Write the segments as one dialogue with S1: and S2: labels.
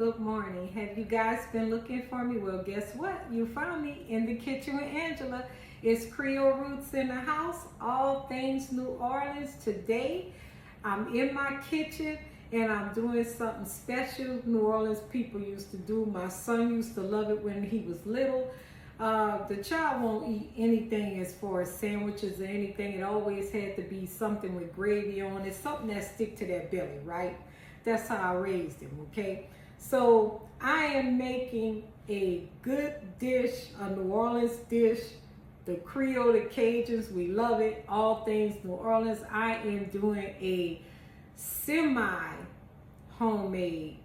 S1: Good morning. Have you guys been looking for me? Well, guess what? You found me in the kitchen with Angela. It's Creole Roots in the house, all things New Orleans. Today, I'm in my kitchen and I'm doing something special New Orleans people used to do. My son used to love it when he was little. The child won't eat anything as far as sandwiches or anything. It always had to be something with gravy on it, something that stick to their belly, right? That's how I raised him, okay? So I am making a good dish, a New Orleans dish, the Creole, the Cajuns, we love it, all things New Orleans. I am doing a semi-homemade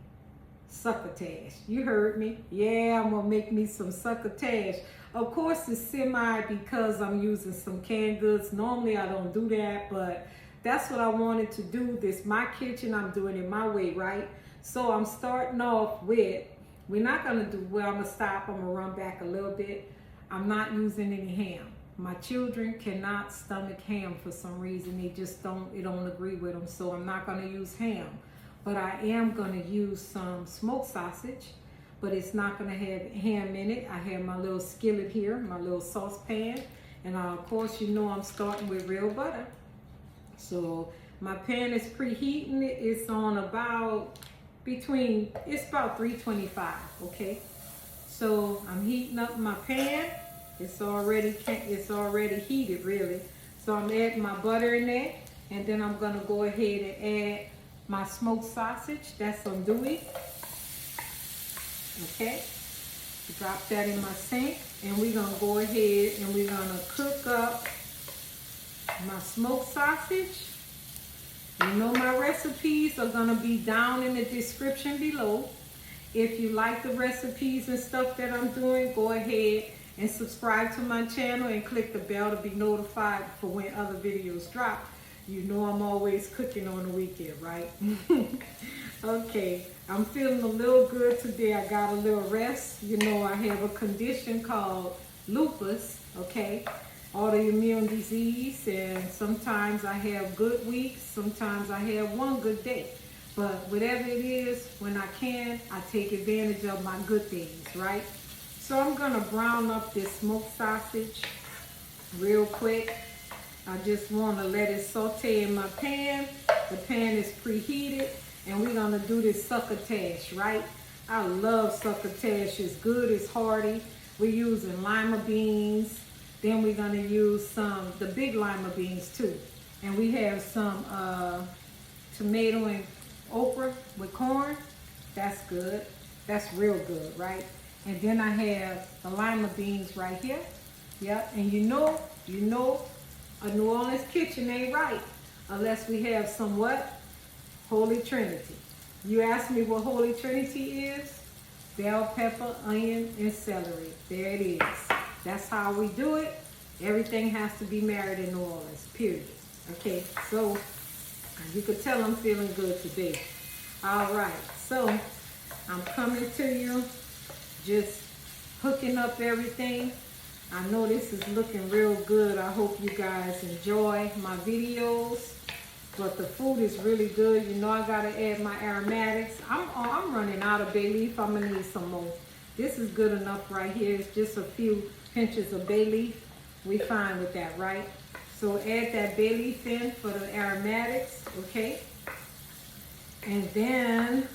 S1: succotash. You heard me. Yeah, I'm gonna make me some succotash. Of course it's semi because I'm using some canned goods. Normally I don't do that, but that's what I wanted to do. This my kitchen, I'm doing it my way, right? So I'm starting off with, we're not gonna do, well, I'm gonna stop, I'm gonna run back a little bit. I'm not using any ham. My children cannot stomach ham for some reason. They just don't, it don't agree with them. So I'm not gonna use ham. But I am gonna use some smoked sausage, but it's not gonna have ham in it. I have my little skillet here, my little saucepan. And of course, you know I'm starting with real butter. So my pan is preheating. It's on about it's about 325, okay? So I'm heating up my pan. It's already heated, really. So I'm adding my butter in there, and then I'm gonna go ahead and add my smoked sausage. That's andouille. Okay, drop that in my sink, and we're gonna go ahead and we're gonna cook up my smoked sausage. You know my recipes are gonna be down in the description below. If you like the recipes and stuff that I'm doing, go ahead and subscribe to my channel and click the bell to be notified for when other videos drop. You know I'm always cooking on the weekend, right? Okay, I'm feeling a little good today. I got a little rest. You know I have a condition called lupus, okay? Autoimmune disease, and sometimes I have good weeks, sometimes I have one good day. But whatever it is, when I can, I take advantage of my good days, right? So I'm gonna brown up this smoked sausage real quick. I just wanna let it saute in my pan. The pan is preheated, and we're gonna do this succotash, right? I love succotash, it's good, it's hearty. We're using lima beans. Then we're gonna use the big lima beans too. And we have some tomato and okra with corn. That's good. That's real good, right? And then I have the lima beans right here. Yep, and you know, a New Orleans kitchen ain't right unless we have some what? Holy Trinity. You ask me what Holy Trinity is? Bell pepper, onion, and celery. There it is. That's how we do it. Everything has to be married in New Orleans, period. Okay, so you could tell I'm feeling good today. All right, so I'm coming to you, just hooking up everything. I know this is looking real good. I hope you guys enjoy my videos. But the food is really good. You know I gotta add my aromatics. I'm running out of bay leaf. I'm gonna need some more. This is good enough right here. It's just a few pinches of bay leaf. We fine with that, right? So add that bay leaf in for the aromatics, okay? And then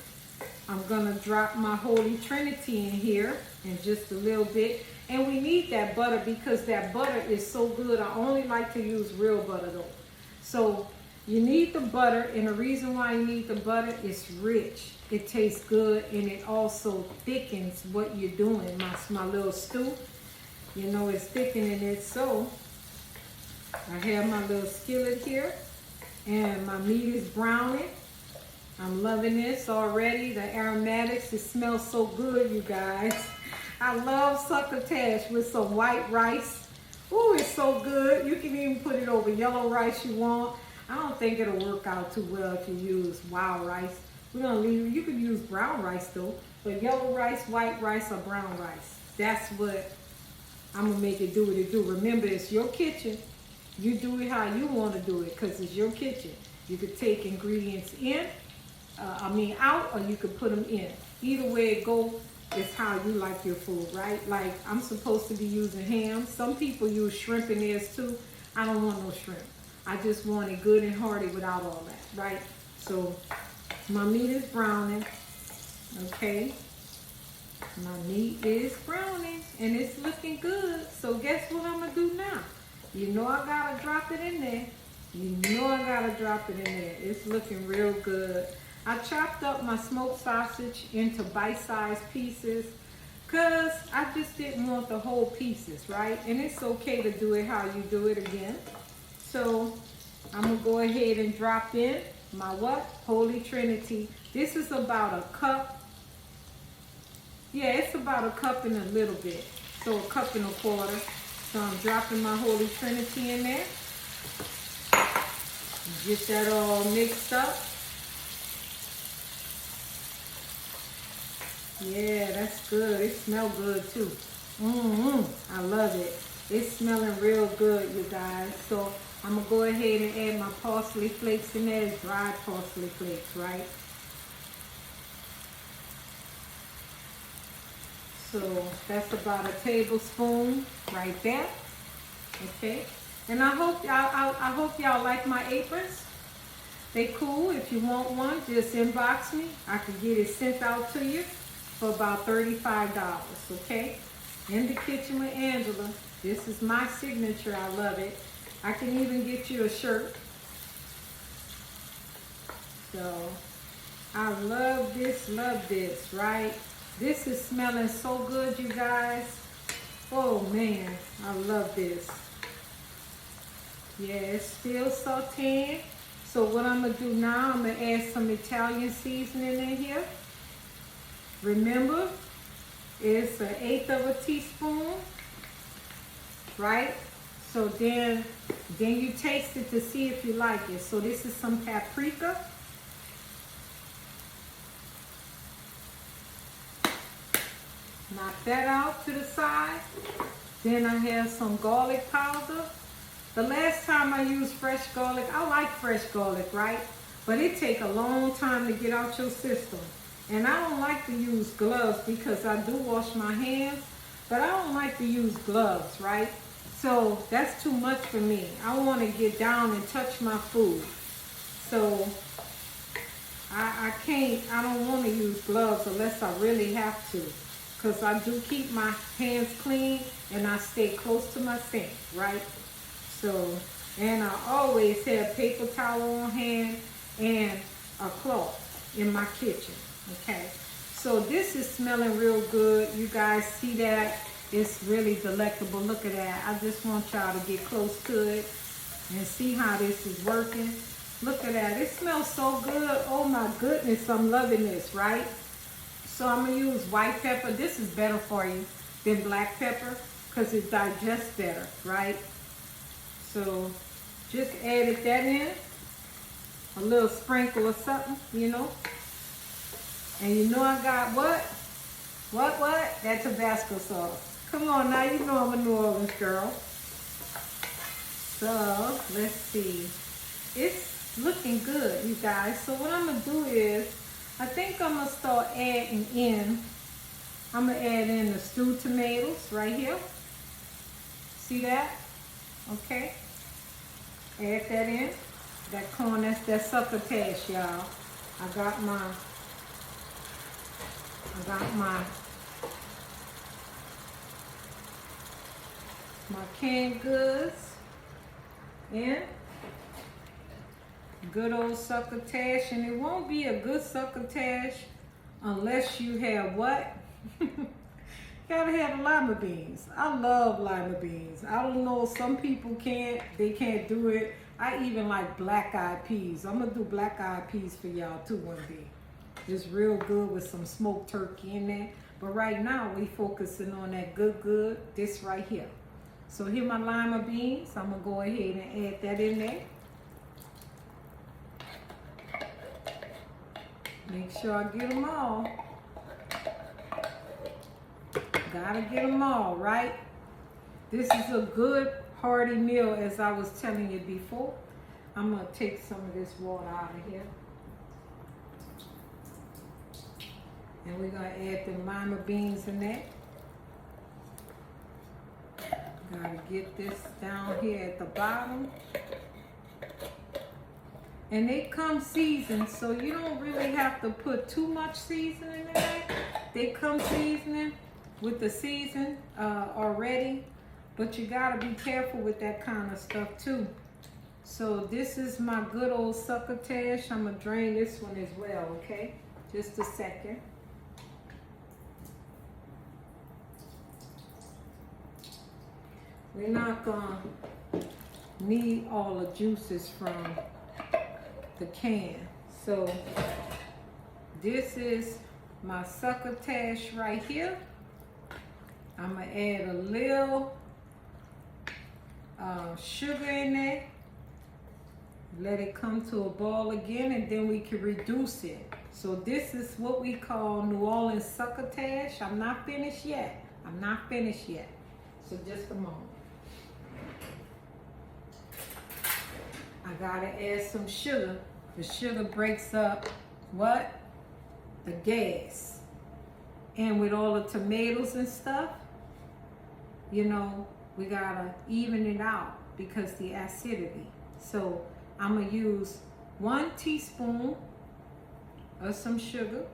S1: I'm gonna drop my Holy Trinity in here in just a little bit. And we need that butter because that butter is so good. I only like to use real butter though. So you need the butter, and the reason why you need the butter is rich. It tastes good, and it also thickens what you're doing. My little stew, you know, it's thickening it. So I have my little skillet here, and my meat is browning. I'm loving this already. The aromatics, it smells so good, you guys. I love succotash with some white rice. Ooh, it's so good. You can even put it over yellow rice you want. I don't think it'll work out too well if you use wild rice. We're gonna leave, you could use brown rice though, but yellow rice, white rice, or brown rice. That's what I'm gonna make it do what it do. Remember, it's your kitchen. You do it how you wanna do it, because it's your kitchen. You could take ingredients out, or you could put them in. Either way it go is how you like your food, right? Like I'm supposed to be using ham. Some people use shrimp in theirs too. I don't want no shrimp. I just want it good and hearty without all that, right? So my meat is browning, okay? My meat is browning and it's looking good. So guess what I'm gonna do now? You know I gotta drop it in there. You know I gotta drop it in there. It's looking real good. I chopped up my smoked sausage into bite-sized pieces because I just didn't want the whole pieces, right? And it's okay to do it how you do it again. So I'm gonna go ahead and drop in my what? Holy Trinity. This is about a cup. Yeah, it's about a cup and a little bit. So a cup and a quarter. So I'm dropping my Holy Trinity in there. Get that all mixed up. Yeah, that's good. It smells good too. I love it. It's smelling real good, you guys. So I'm going to go ahead and add my parsley flakes in there. It's dried parsley flakes, right? So that's about a tablespoon right there. Okay. And I hope y'all like my aprons. They cool. If you want one, just inbox me. I can get it sent out to you for about $35, okay? In the Kitchen with Angela. This is my signature. I love it. I can even get you a shirt. So, I love this, right? This is smelling so good, you guys. Oh, man. I love this. Yeah, it's still sauteing. So what I'm going to do now, I'm going to add some Italian seasoning in here. Remember, it's 1/8 of a teaspoon, right? So then you taste it to see if you like it. So this is some paprika. Knock that out to the side. Then I have some garlic powder. The last time I used fresh garlic, I like fresh garlic, right? But it takes a long time to get out your system. And I don't like to use gloves because I do wash my hands, but I don't like to use gloves, right? So that's too much for me. I want to get down and touch my food. So I don't want to use gloves unless I really have to. Because I do keep my hands clean and I stay close to my sink, right? So, and I always have paper towel on hand and a cloth in my kitchen, okay? So this is smelling real good. You guys see that? It's really delectable. Look at that. I just want y'all to get close to it and see how this is working. Look at that. It smells so good. Oh my goodness, I'm loving this, right? So I'm going to use white pepper. This is better for you than black pepper because it digests better, right? So just added that in. A little sprinkle or something, you know. And you know I got what? What? That Tabasco sauce. Come on now, you know I'm a New Orleans girl. So, let's see. It's looking good, you guys. So what I'm going to do is, I think I'm going to start adding in. I'm going to add in the stewed tomatoes right here. See that? Okay. Add that in. That corn, that succotash, y'all. I got my canned goods in. Good old succotash. And it won't be a good succotash unless you have what? Gotta have lima beans. I love lima beans. I don't know, some people can't, they can't do it. I even like black-eyed peas. I'm gonna do black-eyed peas for y'all too one day. It's real good with some smoked turkey in there. But right now we focusing on that good, this right here. So here my lima beans. I'm gonna go ahead and add that in there. Make sure I get them all. Gotta get them all, right? This is a good hearty meal, as I was telling you before. I'm gonna take some of this water out of here. And we're gonna add the lima beans in there. Gotta get this down here at the bottom. And they come seasoned, so you don't really have to put too much seasoning in there. They come seasoning with the season already, but you gotta be careful with that kind of stuff too. So this is my good old succotash. I'm gonna drain this one as well, okay? Just a second. We're not gonna need all the juices from the can. So this is my succotash right here. I'm gonna add a little sugar in there. Let it come to a boil again, and then we can reduce it. So this is what we call New Orleans succotash. I'm not finished yet. I'm not finished yet. So just a moment. I gotta add some sugar. The sugar breaks up what? The gas. And with all the tomatoes and stuff, you know, we gotta even it out because the acidity. So I'm gonna use 1 teaspoon of some sugar,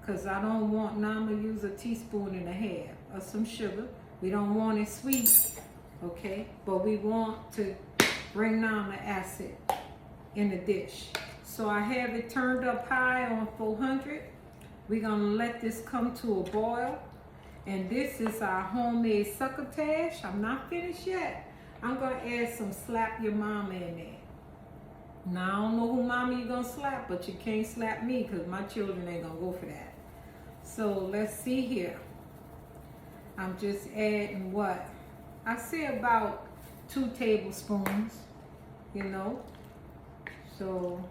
S1: because I don't want, now I'm gonna use 1.5 teaspoons of some sugar. We don't want it sweet, okay? But we want to bring down the acid in the dish. So I have it turned up high on 400. We're gonna let this come to a boil. And this is our homemade succotash. I'm not finished yet. I'm gonna add some slap your mama in there. Now I don't know who mama you're gonna slap, but you can't slap me because my children ain't gonna go for that. So let's see here. I'm just adding what? I say about 2 tablespoons, you know. So,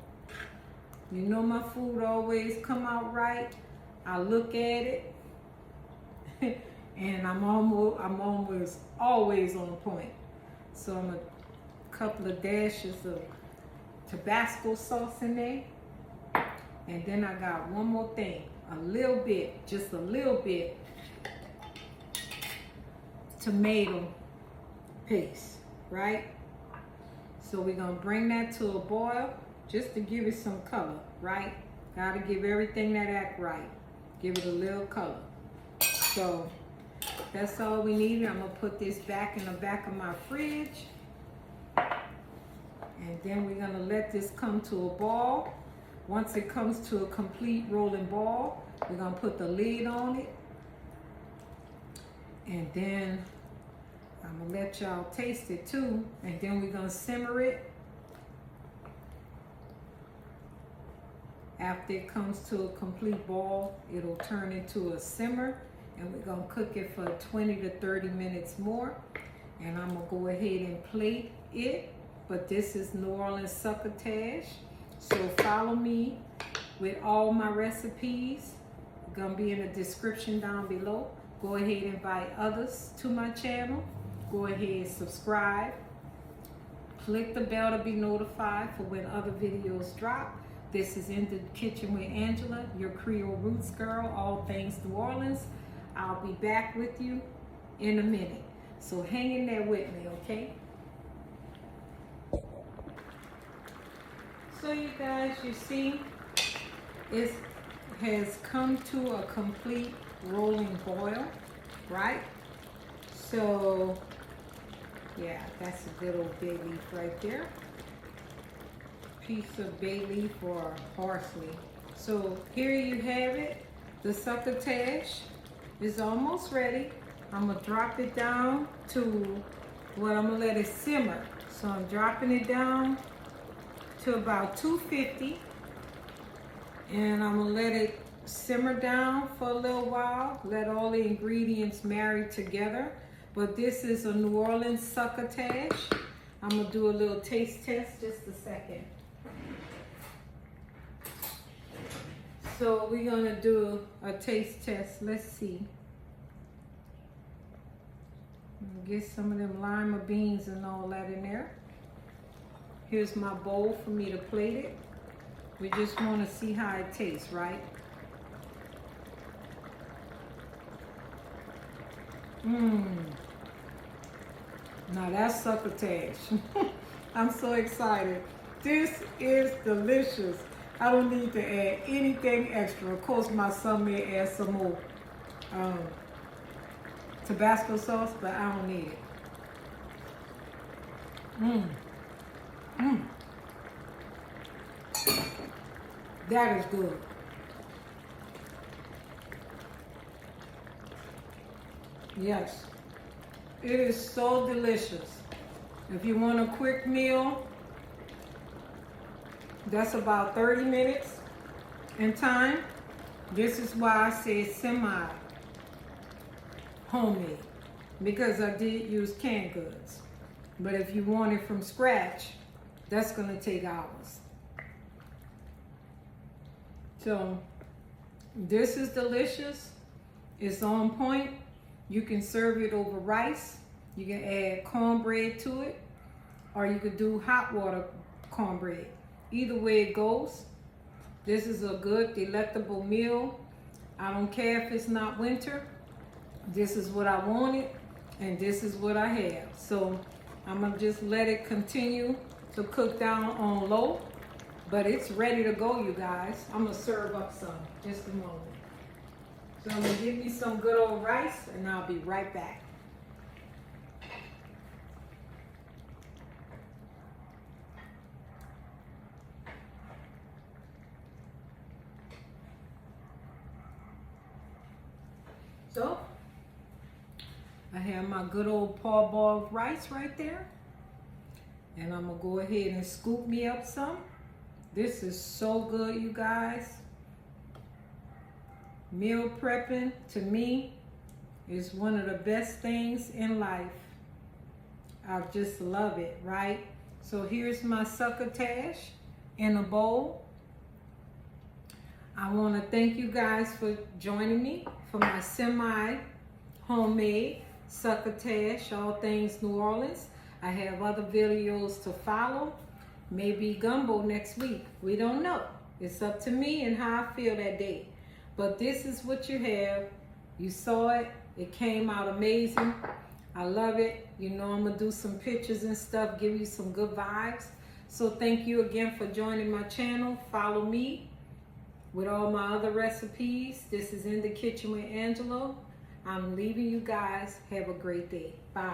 S1: you know my food always come out right. I look at it and I'm almost always on point. So I'm a couple of dashes of Tabasco sauce in there. And then I got one more thing, a little bit, just a little bit, tomato paste, right? So we're gonna bring that to a boil just to give it some color, right? Gotta give everything that act right. Give it a little color. So that's all we need. I'm gonna put this back in the back of my fridge. And then we're gonna let this come to a boil. Once it comes to a complete rolling ball, we're gonna put the lid on it. And then I'm gonna let y'all taste it too. And then we're gonna simmer it. After it comes to a complete boil, it'll turn into a simmer. And we're gonna cook it for 20 to 30 minutes more. And I'm gonna go ahead and plate it. But this is New Orleans succotash. So follow me with all my recipes. Gonna be in the description down below. Go ahead and invite others to my channel. Go ahead and subscribe. Click the bell to be notified for when other videos drop. This is In the Kitchen with Angela, your Creole Roots girl, all things New Orleans. I'll be back with you in a minute. So hang in there with me, okay? So you guys, you see, it has come to a complete rolling boil, right? So, yeah, that's a good old bay leaf right there. Piece of bay leaf or parsley. So here you have it. The succotash is almost ready. I'm gonna drop it down to, well, I'm gonna let it simmer. So I'm dropping it down to about 250, and I'm gonna let it simmer down for a little while, let all the ingredients marry together. But this is a New Orleans succotash. I'm gonna do a little taste test, just a second. So we're gonna do a taste test. Let's see. Get some of them lima beans and all that in there. Here's my bowl for me to plate it. We just want to see how it tastes, right? Mmm. Now that's succotash. I'm so excited. This is delicious. I don't need to add anything extra. Of course, my son may add some more um, Tabasco sauce, but I don't need it. Mmm. Mmm. That is good. Yes. It is so delicious. If you want a quick meal, that's about 30 minutes in time. This is why I say semi homemade, because I did use canned goods. But if you want it from scratch, that's gonna take hours. So this is delicious. It's on point. You can serve it over rice. You can add cornbread to it, or you could do hot water cornbread. Either way it goes, this is a good, delectable meal. I don't care if it's not winter. This is what I wanted, and this is what I have. So I'm gonna just let it continue to cook down on low, but it's ready to go, you guys. I'm gonna serve up some, just a moment. So I'm gonna give me some good old rice, and I'll be right back. So I have my good old parboiled rice right there, and I'm gonna go ahead and scoop me up some. This is so good, you guys. Meal prepping, to me, is one of the best things in life. I just love it, right? So here's my succotash in a bowl. I want to thank you guys for joining me for my semi-homemade succotash, all things New Orleans. I have other videos to follow. Maybe gumbo next week. We don't know. It's up to me and how I feel that day. But this is what you have. You saw it. It came out amazing. I love it. You know I'm going to do some pictures and stuff, give you some good vibes. So thank you again for joining my channel. Follow me with all my other recipes. This is In the Kitchen with Angela. I'm leaving you guys. Have a great day. Bye.